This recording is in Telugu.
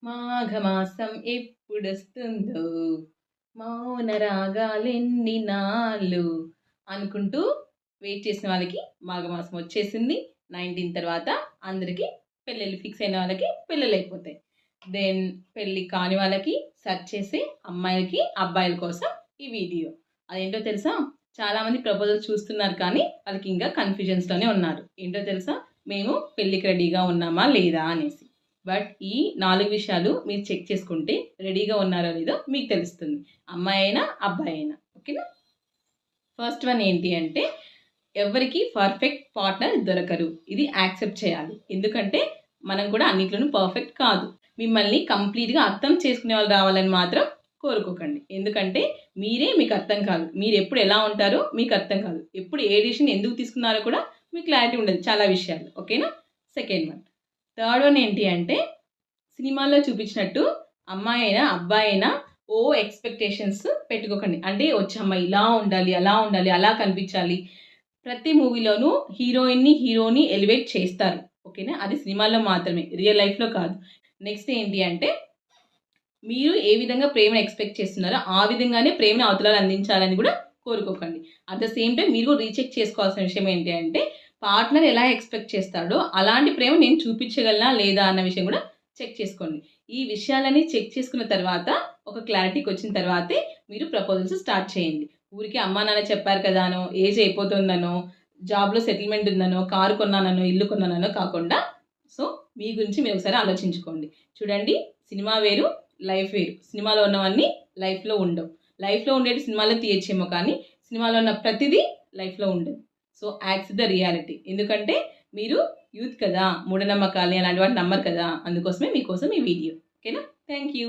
మాఘమాసం ఎప్పుడొస్తుందో మౌన రాగాలెన్ని నాళ్ళు అనుకుంటూ వెయిట్ చేసిన వాళ్ళకి మాఘమాసం వచ్చేసింది. 19 తర్వాత అందరికీ పెళ్ళిళ్ళు ఫిక్స్ అయిన వాళ్ళకి పెళ్ళిళ్ళు అయిపోతాయి. దెన్ పెళ్ళి కాని వాళ్ళకి సెర్చ్ చేసి అమ్మాయిలకి అబ్బాయిల కోసం ఈ వీడియో. అదేంటో తెలుసా? చాలామంది ప్రపోజల్స్ చూస్తున్నారు కానీ వాళ్ళకి ఇంకా కన్ఫ్యూజన్స్లోనే ఉన్నారు. ఏంటో తెలుసా? మేము పెళ్ళికి రెడీగా ఉన్నామా లేదా అనేసి. బట్ ఈ 4 విషయాలు మీరు చెక్ చేసుకుంటే రెడీగా ఉన్నారో లేదో మీకు తెలుస్తుంది. అమ్మాయి అయినా అబ్బాయి అయినా. ఓకేనా? ఫస్ట్ వన్ ఏంటి అంటే ఎవరికి పర్ఫెక్ట్ పార్ట్నర్ దొరకరు. ఇది యాక్సెప్ట్ చేయాలి. ఎందుకంటే మనం కూడా అన్నిట్లోనూ పర్ఫెక్ట్ కాదు. మిమ్మల్ని కంప్లీట్గా అర్థం చేసుకునే వాళ్ళు రావాలని మాత్రం కోరుకోకండి. ఎందుకంటే మీరే మీకు అర్థం కాదు. మీరు ఎప్పుడు ఎలా ఉంటారో మీకు అర్థం కాదు. ఎప్పుడు ఏ డిసిషన్ ఎందుకు తీసుకున్నారో కూడా మీకు క్లారిటీ ఉండదు చాలా విషయాలు. ఓకేనా? Second one. థర్డ్ వన్ ఏంటి అంటే సినిమాల్లో చూపించినట్టు అమ్మాయి అయినా అబ్బాయి అయినా ఓ ఎక్స్పెక్టేషన్స్ పెట్టుకోకండి. అంటే వచ్చే అమ్మాయి ఇలా ఉండాలి, అలా ఉండాలి, అలా కనిపించాలి. ప్రతి మూవీలోనూ హీరోని ఎలివేట్ చేస్తారు. ఓకేనా? అది సినిమాల్లో మాత్రమే, రియల్ లైఫ్లో కాదు. నెక్స్ట్ ఏంటి అంటే మీరు ఏ విధంగా ప్రేమను ఎక్స్పెక్ట్ చేస్తున్నారో ఆ విధంగానే ప్రేమను అవతలాలు అందించాలని కూడా కోరుకోకండి. అట్ ద సేమ్ టైం మీరు రీచెక్ చేసుకోవాల్సిన విషయం ఏంటి అంటే పార్ట్నర్ ఎలా ఎక్స్పెక్ట్ చేస్తాడో అలాంటి ప్రేమ నేను చూపించగలనా లేదా అన్న విషయం కూడా చెక్ చేసుకోండి. ఈ విషయాలని చెక్ చేసుకున్న తర్వాత ఒక క్లారిటీకి వచ్చిన తర్వాతే మీరు ప్రపోజల్స్ స్టార్ట్ చేయండి. ఊరికి అమ్మా నాన్న చెప్పారు కదానో, ఏజ్ అయిపోతుందనో, జాబ్లో సెటిల్మెంట్ ఉందనో, కారు కొన్నానో, ఇల్లు కొన్నానో కాకుండా సో మీ గురించి మీరు ఒకసారి ఆలోచించుకోండి. చూడండి, సినిమా వేరు, లైఫ్ వేరు. సినిమాలో ఉన్నవన్నీ లైఫ్లో ఉండవు. లైఫ్లో ఉండేది సినిమాలో తీయచ్చేమో కానీ సినిమాలో ఉన్న ప్రతిదీ లైఫ్లో ఉండదు. So accept the reality. ఎందుకంటే మీరు యూత్ కదా, మూఢనమ్మకాలని అలాంటి వాటిని నమ్మరు కదా. అందుకోసమే మీకోసం ఈ వీడియో. ఓకేనా? Thank you.